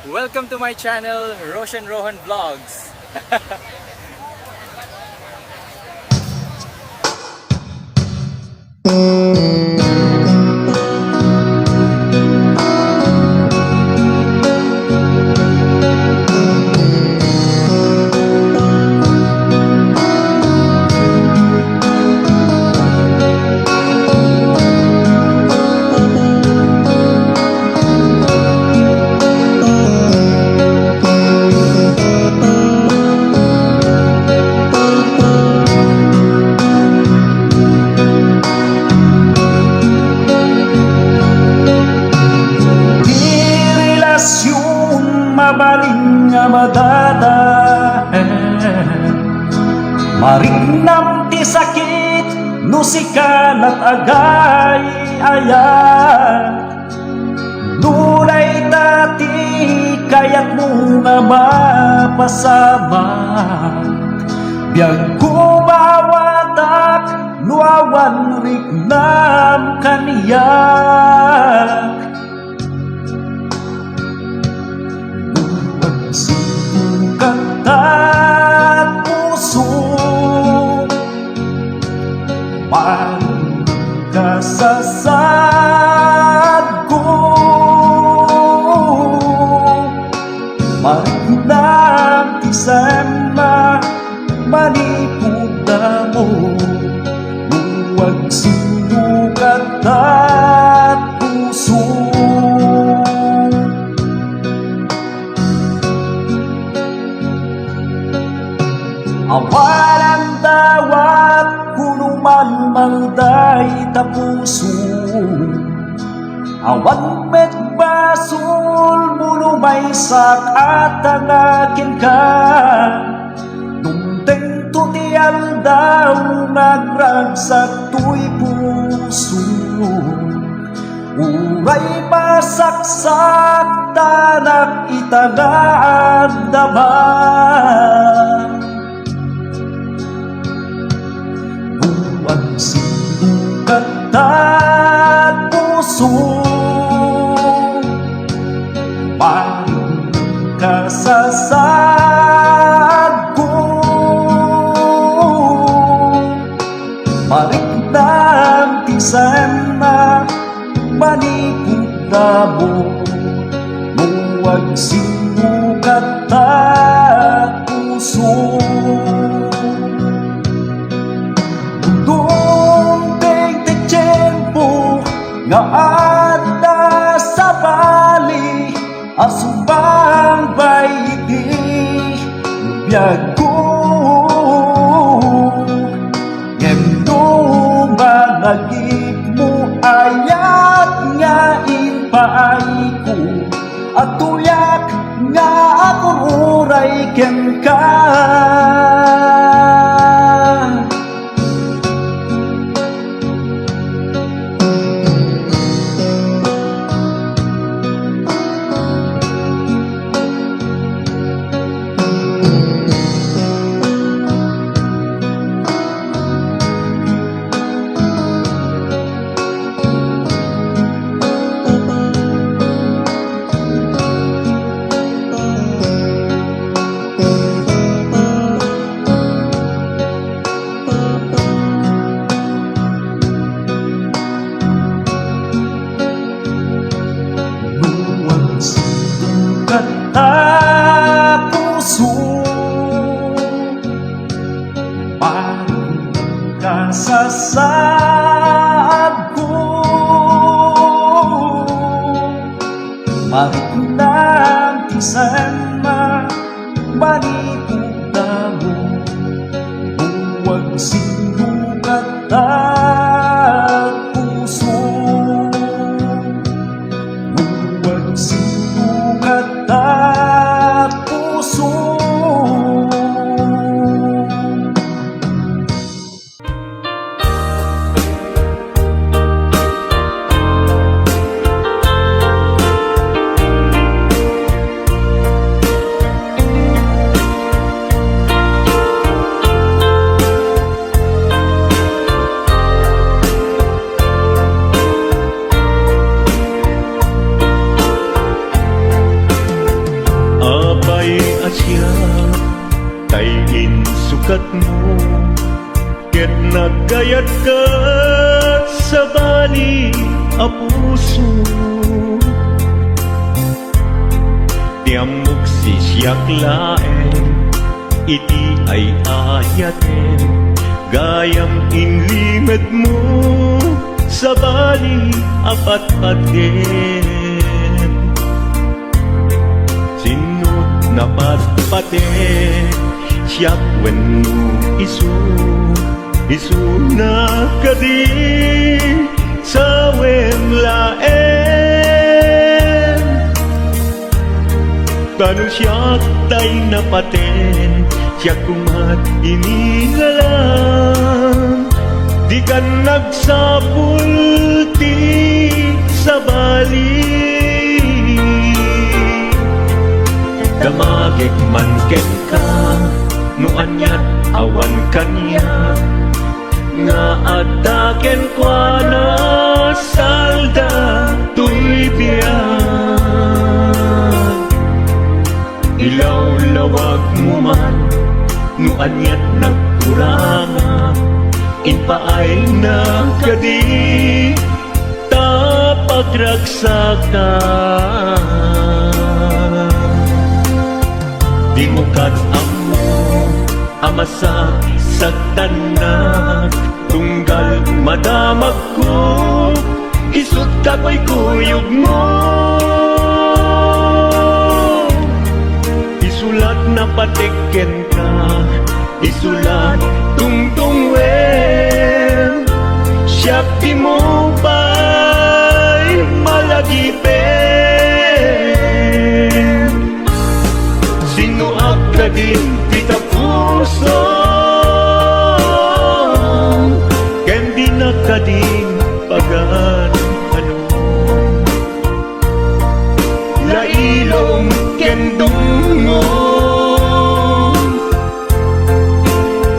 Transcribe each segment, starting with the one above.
Welcome to my channel, Roshan Rohan Vlogs. Mabaling nga madadahan Marignam ti sakit no sikalat agay ayan Nunay tati kayat mo nga mapasama Biyag kumawatak nuawan rignam kaniyak Sinukat at puso Pagkasasad ko Marignam ti sama Manipuda mo Huwag sinukat at puso Awalan dawat kunuman malday tapuso Awan met basul mulumay sak ang akin ka Dumteng tutial daw nagragsak tuy puso Uray masaksak tanak itanaan daman Ang sinukat at puso Pagkasasad ko Marignam ti sama Manipuda mo Huwag sinukat at puso Nga ada sa bali asubang baiti biyag ko Ngendo managip mo ayat nga inpaay ko At tuyak nga ako uray ken ka At puso Pagkasasad ko Marignam ti sama Manipuda mo Huwag sinukat at puso Huwag sinukat at puso asya tayin sukat mo ket nagkayat ka sa bali a puso tiamok si siyak laen iti ay ayaten gayam inlimed mo sa bali apat paten sinut na patpate siyak wenno isu na kadi sa wemlaen tanu siyak tay napaten siyak kumat inilalang di kan nagsapulti sa bali damagik man ken ka no anyat awan kanya nga ataken kwa na salda tuy biyan ilaw-lawag mo man no anyat nagkuranga inpaay na kadi tapagragsakan di mo amo amasak sa tanak tunggal madamag ko isut kako'y kuyog mo isulat na patiken ka isulat tungtung wen siyak di mo ba'y malagipen sinuak ka din kita puso ken di na ka din pagan ano lailong ken dungo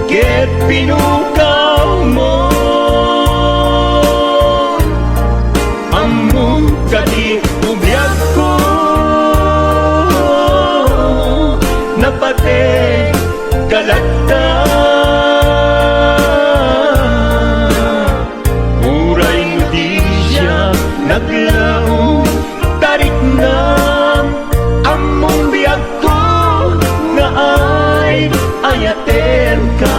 ket pinukaw mo among kadi ubiyag ko napate kalagta uray mo di siya naglaw tarik na among biyag ko nga ay ayaten ka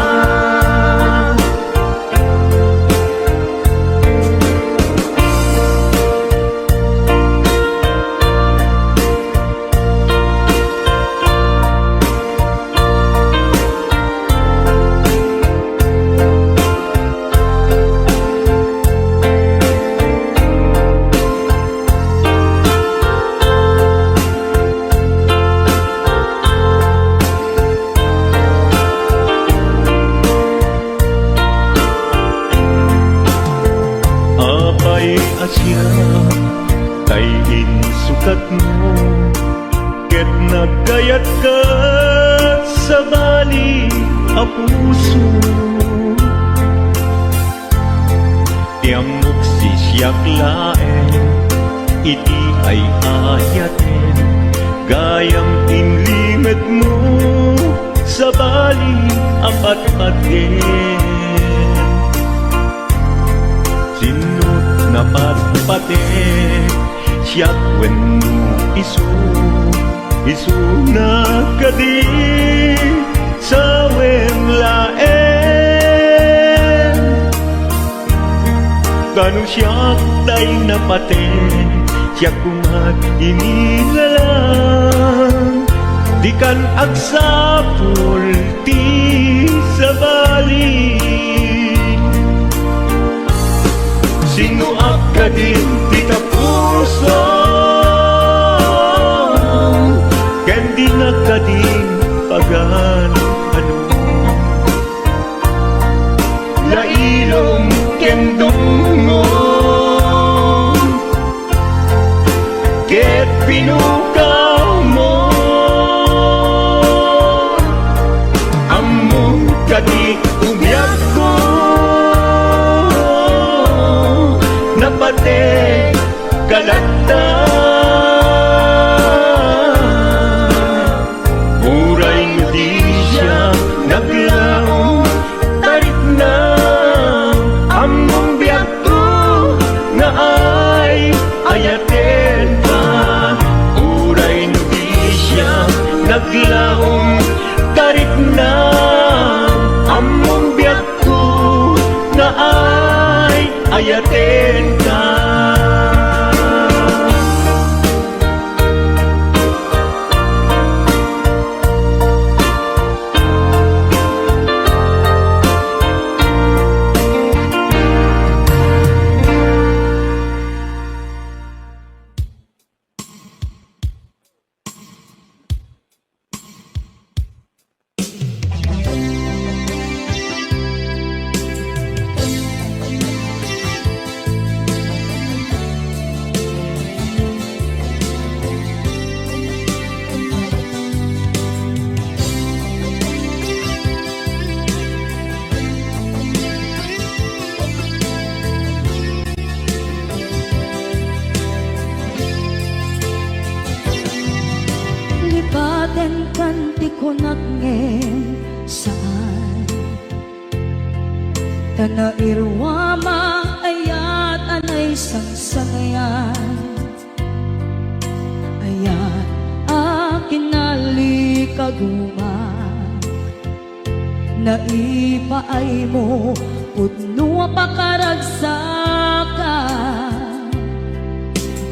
asya tayin sukat mo ket nagkayat ka sa bali a puso tiamok si siyak laen iti ay ayaten gayam inlimed mo sa bali apat paten sinut na patpate siyak wenno isu na kadi sa wemlaen kanu siyak tay napaten siyak kumat inilalang di kan agsapul ti sa bali sinuak ka din di ka puso ken di na ka din pagan ano lailong ken dungo ket pinukaw mo among kadi ubiyag ko napate kalagta baten kanti ko nagngem saan Tana irwama ayat anay sangsangayan Ayat akin nalikaguma Naipaay mo pudno pakaragsakan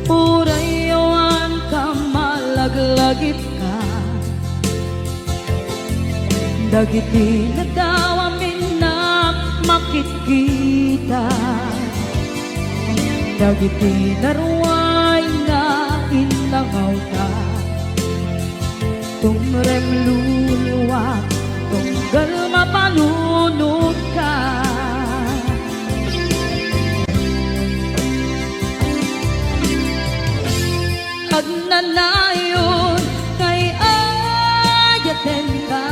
Urayawan ka malaglagip ka Dagiti na daw amin na makikita Dagiti naruay na inangaw ka Tumrem luluwa tunggal mapanunod ka Agnanayon kay ayaten ka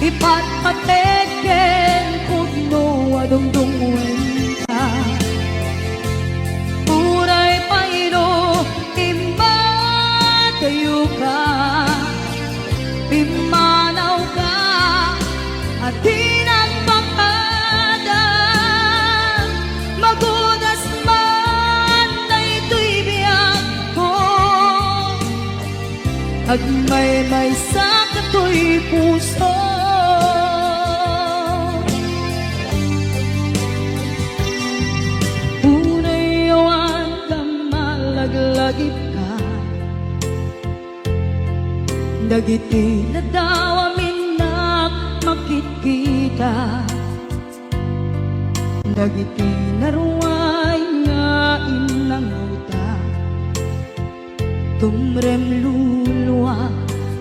Ipatpateken pudno adungdungwen ka Uray pairo imbatayo ka Pimanaw ka at tinagpakada Magudas man na ito'y biyak ko Agmay-may sa kato'y puso Unayawan ka malaglagip ka Dagiti na daw amin na makikita Dagiti naruay nga inangauta Tumrem luluwa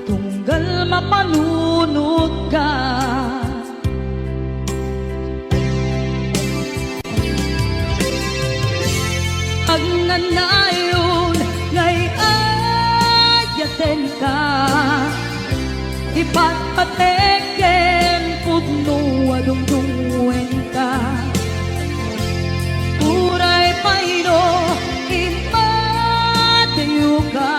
tunggal mapanunod ka Agnanayon ngay ayaten ka Ipatpateken pudno adungdungwen ka Uray pairo imatayo ka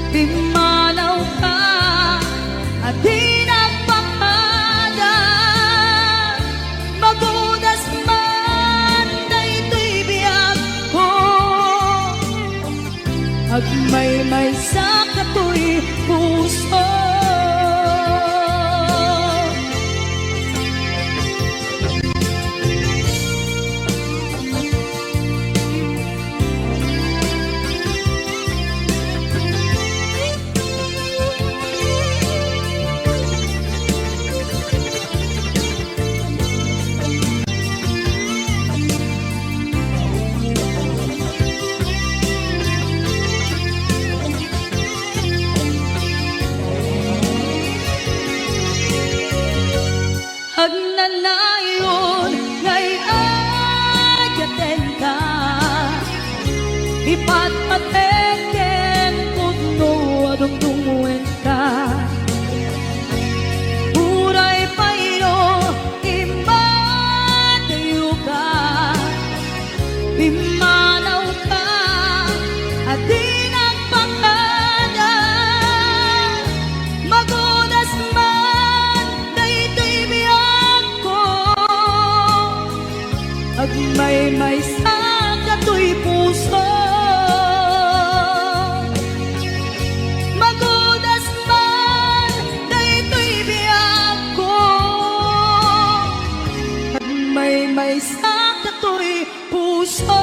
Pimanaw ka at tinagpakada Magudas man na ito'y biyak ko Agmay-may sa kato'y puso Agnanayon ngay ayaten ka Ipatpateken pudno adungdungwen ka Uray pairo imatayo ka Pimanaw ka at tinagpakada Magudas man na ito'y biyak ko Agmay-may sa kato'y puso Magudas man na ito'y biyak ko Agmay-may sa kato'y puso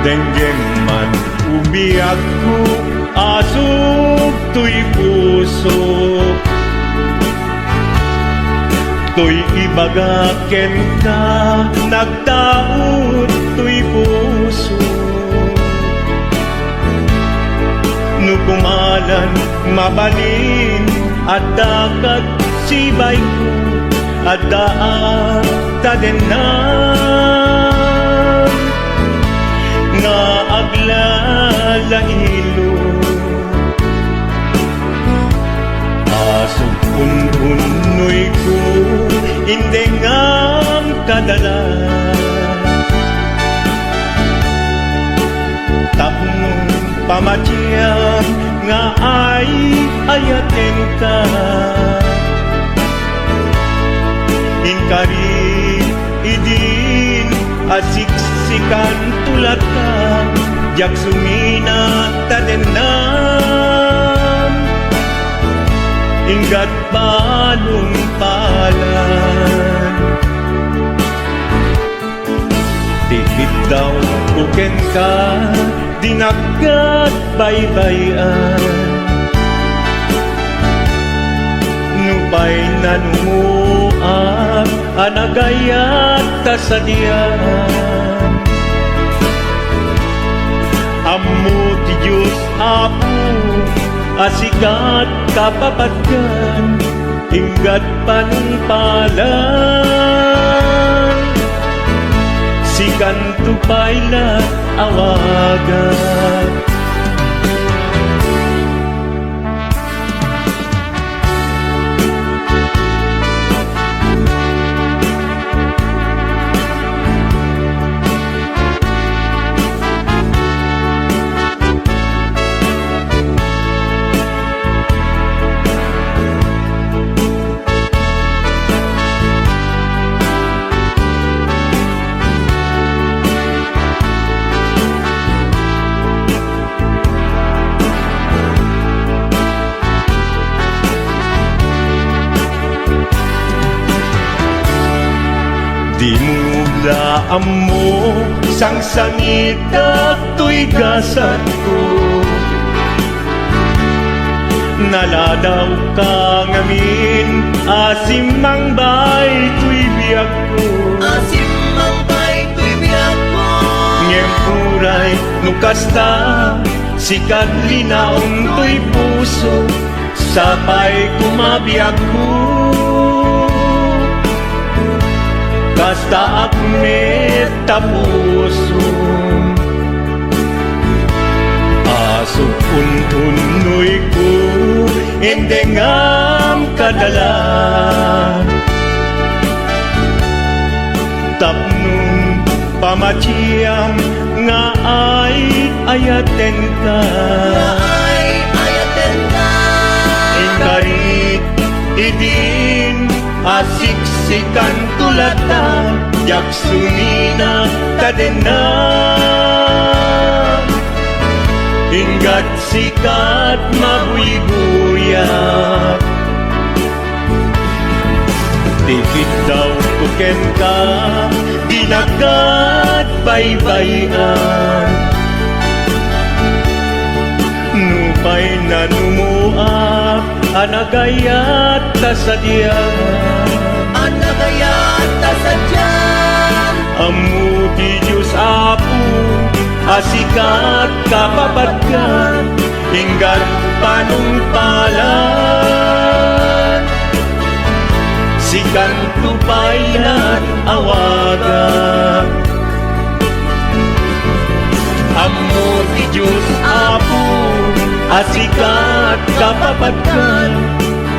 Denggem man umiyak ko asok to'y puso To'y ibagaken ka nagtaot to'y puso No kumalan mabalin at dakat sibay ko at daan tadenan nga aglalailo asog ununoy ko hindi ngam kadala tapong pamatyan nga ay ayaten ka inkari idin asiksikan tulat ka jak sumina tadenan inggat balong palan tikit daw kuken ka dinagat baybayan nupay nanumuak anagayat tasadian ammo ti Diyos apo asikat kapapatkan inggat panungpalan sikan tupayla awagan di mula mo sang sangita to'y gasat ko naladaw ka ngamin asimang bay to'y biyag ko Asimang bay to'y biyag ko ngempuray nukasta sikat linaon to'y puso sapay kumabiyag ko kasta akmet tapuso asok untunoy ko endengam kadala tapnong pamatiyang nga ay ayaten ka Ay ayaten ka ingkarit idin asiksikan tulatan jak sumina tadenan inggat sikat mabuybuyak tikit daw kuken ka dinagat baybayan nupay nanumuak anagayat tasadyan Anagayat tasadyan Amu ti Diyos apo asikat kapapatkan inggat panungpalan sikan tupaylan awagan Amu ti Diyos apo asikat kapapatkan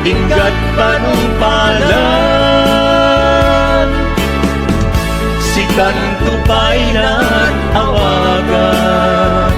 inggat panungpalan sikan tupaylan awagan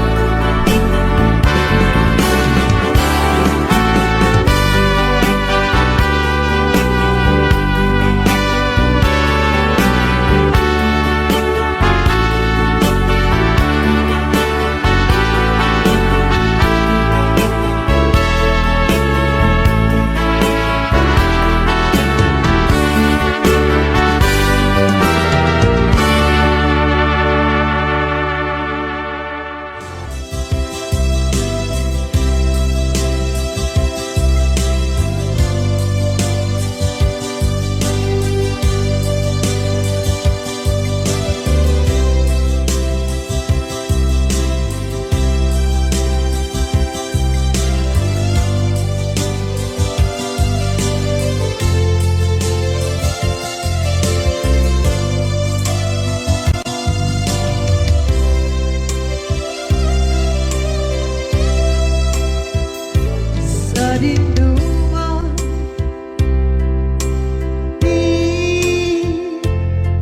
dinuman di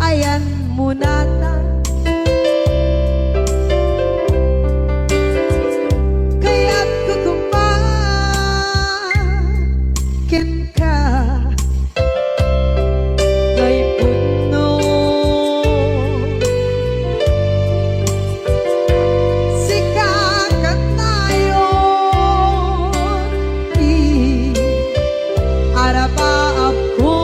ayan munata kaya't kukumakin ka kay puno sikakat tayo arapaap ko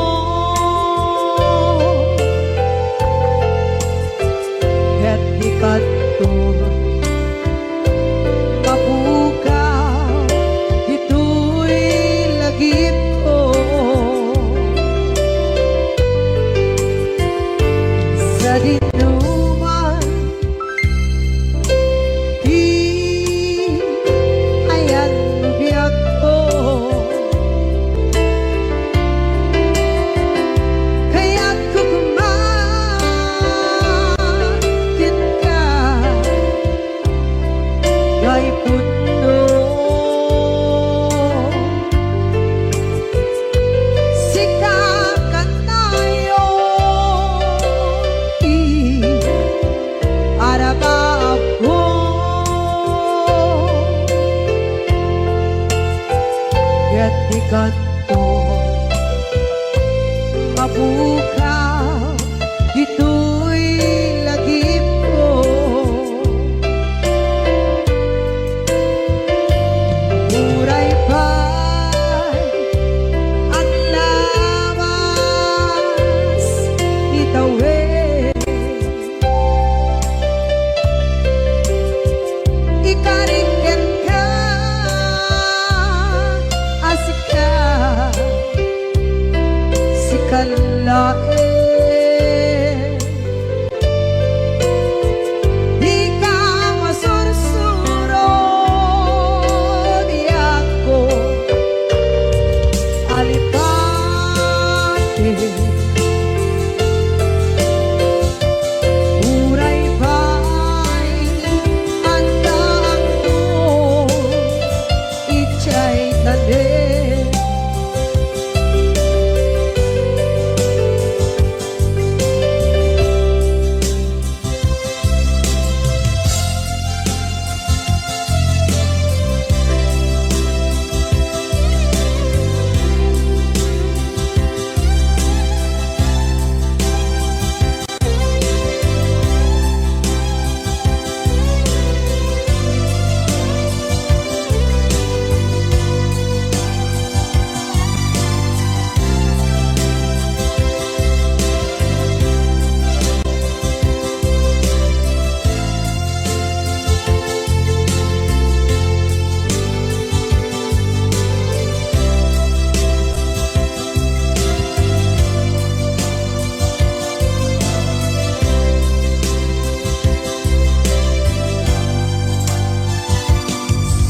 ket ikat to mapukaw ito'y lagip ko sa dinuman di ayan biyak ko kaya't kukumakin ka kay puno sikakat tayo arapaap ko ket ikat to mapukaw ito'y lagip ko muray pa'y ang lawas itawid ikariken ka asika sikalae di ka masursuro di ako alipate muray pa'y andaan ko ichay tanin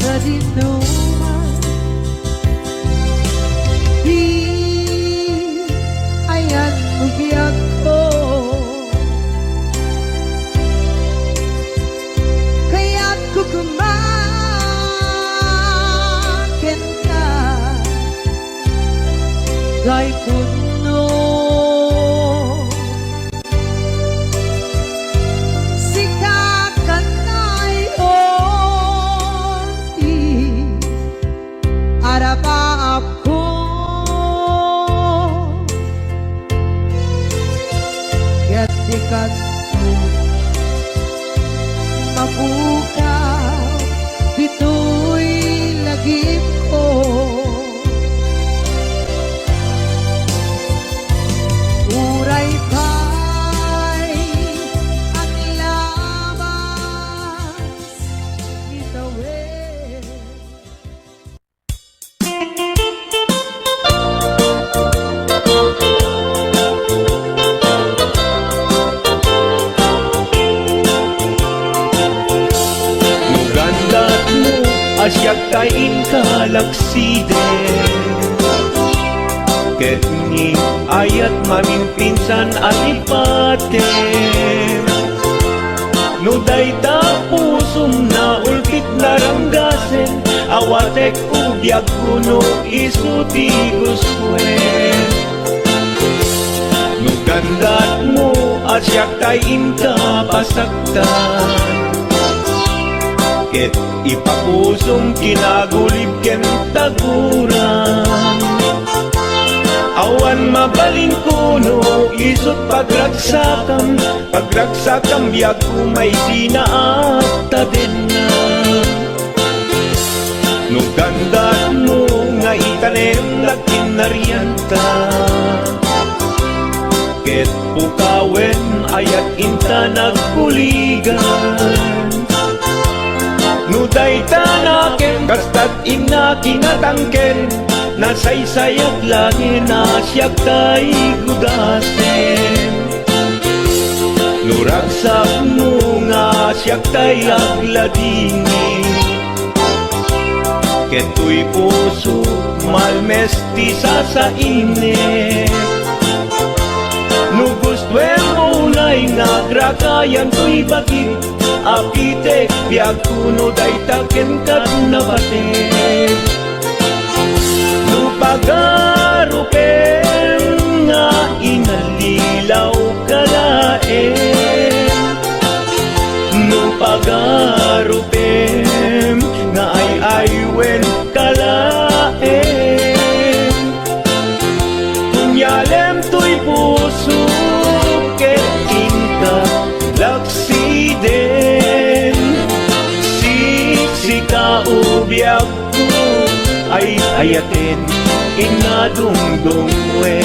sa dinuman di ayan biyak ko kaya't kukumakin ka kay puno sikakat tayo arapaap ko ket ikat to mapukaw ito'y lagip ko muray pa'y ang lawas itawid Uganda't mo asyak kain kalaksiden ket ni ayat mamimpinsan alipaten no dayta pusong na ulpit laranggasen awatek ubiag kuno isuti guswen. No gandat mo at siyak tayin ka pasaktan, ket ipapusong kinagulib ken taguran. Awan mabaling kuno isot pagragsakam, pagragsakam biag kumay sinaata din na. No gandat mo nga itanem na kinarianta, ket pukawen ayat inta nagkuligan. No dayta naken kastat ina kinatangken, nasaysayat langin na siyak tay gudasen. Nuragsak mo nga siyak tay agladini, keto'y puso malmesti sa init. No gustwen mo na'y nagrakayan to'y bakit, apitek biag kuno dayta ken kat nabatek. Pagarupen nga inalilaw kalaen, no pagarupen nga ay aywen kalaen. Kunyalem to'y puso ket inka laksiden, siksika ubiag ko ay ayaten inadungdungwe.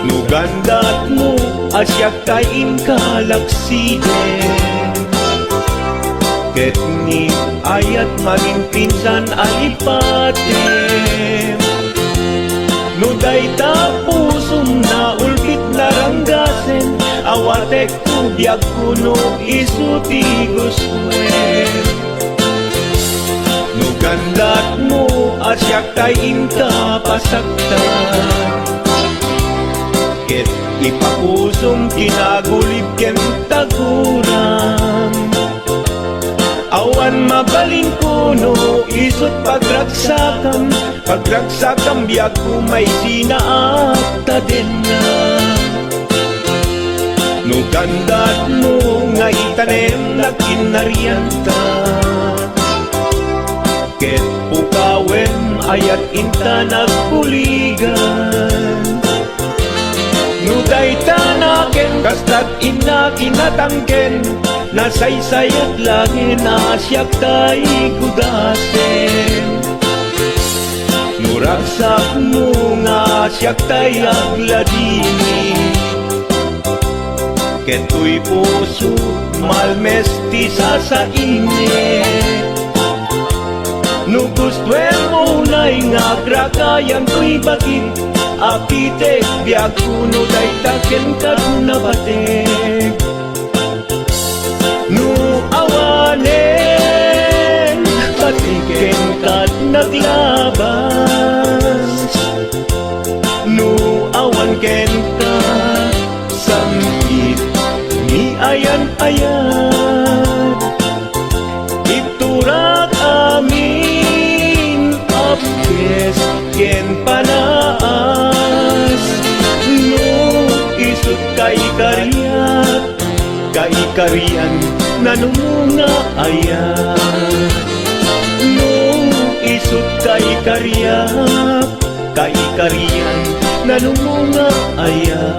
Nugandat mo asyak kain kalaksiden, ket ni ayat maging pinsan alipatem. No dayta pusong na ulpit naranggasen, awatek ubiag kuno isuti guswen. No gandat mo asyak tayin ka pasaktan, ket ipapusong kinagulib ken taguran. Awan mabaling kuno isot pagragsakam, pagragsakam biag kumay sinaata din na. No gandat mo nga itanem na kinarianta, ket pukawen ayat inta nagkuligan. No dayta naken kastat ina kinatangken, nasaysayat langin na siyak tay gudasen. Nuragsak mo nga siyak tay agladini, keto'y puso malmesti sa init. No gustwen mo na'y ngagrakayan to'y bakit, apitek biag kuno dayta ken kat nabatek. No awanen patiken kat naglabas, no awan ken ka samit ni ayan-ayan. Iturak amin apkes ken panaas, no isut kay karyat, kay karian nanumunga ayan. No isut kay karyat, kay karian nanumunga ayan.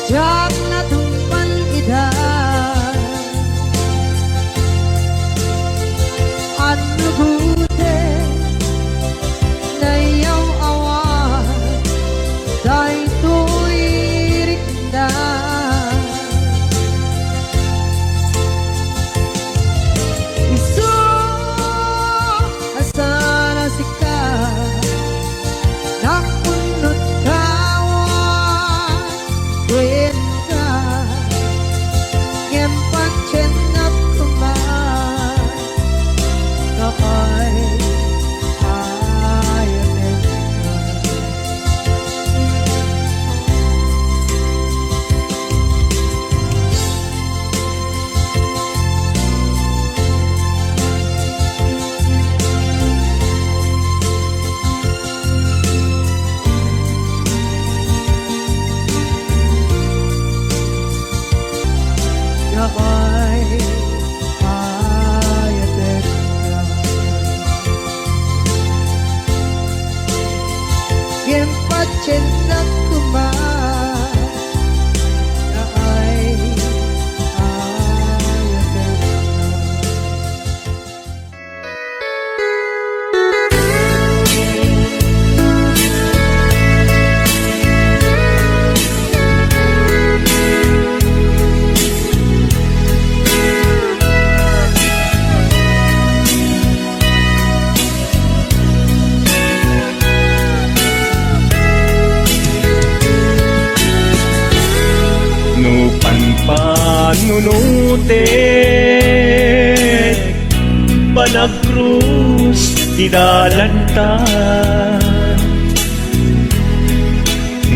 Jak na tumpan ida Anu chen nakuma na ay ayaw. No panpanunutin Panagkrus Tidalantan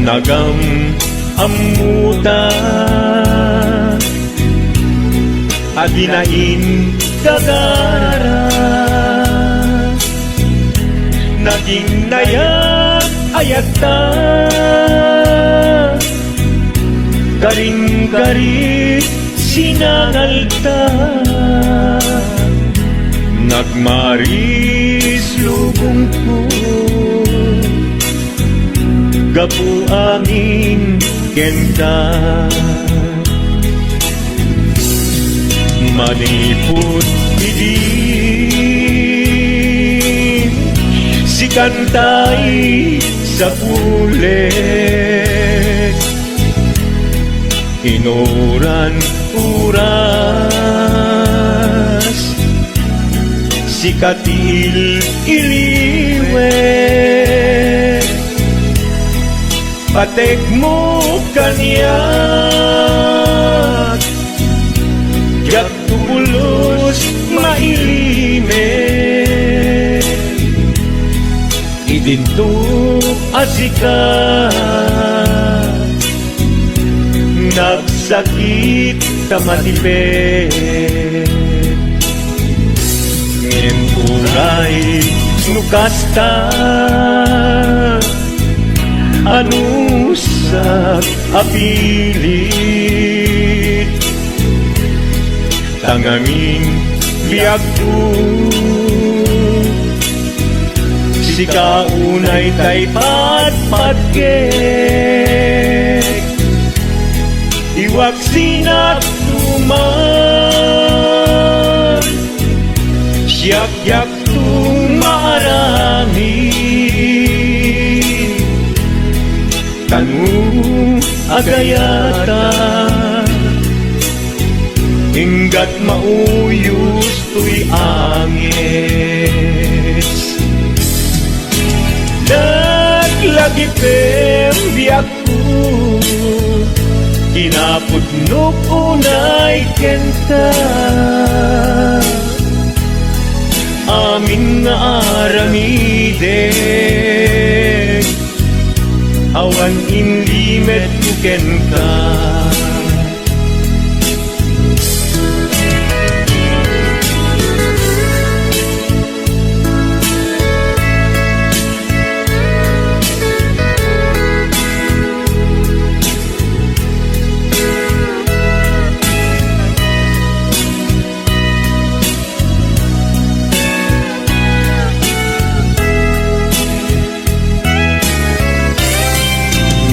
Nagam amuta Adinain gagara Naging nayag ayata Garing-garit sinangalta Nagmaris lubong ko Gapu angin kenta Maniput idin Si kantay sa pulet Inuran uras Sikatil iliwet Patek mo kanyak Yak tubulos mailimet Idinto asikat Nagsakit tamatipet Ngenturay nukasta Anusak apilit Tangangin biag ko Sikaunay tay patpatgek Iwak sinat tuman Siyak-yak tumarami Tanu agayata Hinggat mauyos tuy angis Naglagi pembiak ko Kinapudnok unay kenta Amin nga aramide Awan inlimet ko kenta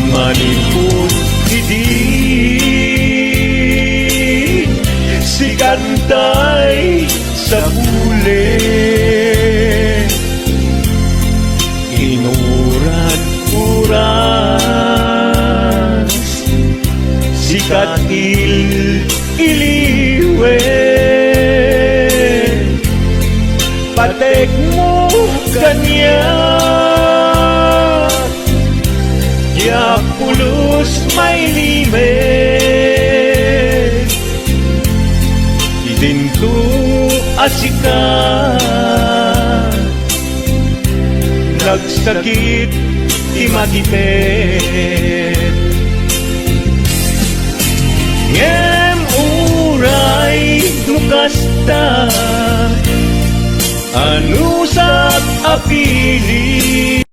Maniput idin Si kantay sa pulet Inuran uras Si katil iliwet Patek mo kanya Ya pulos may limet Idinto asikat Nagsakit imatipet Ngem uray nukasta Anusak apili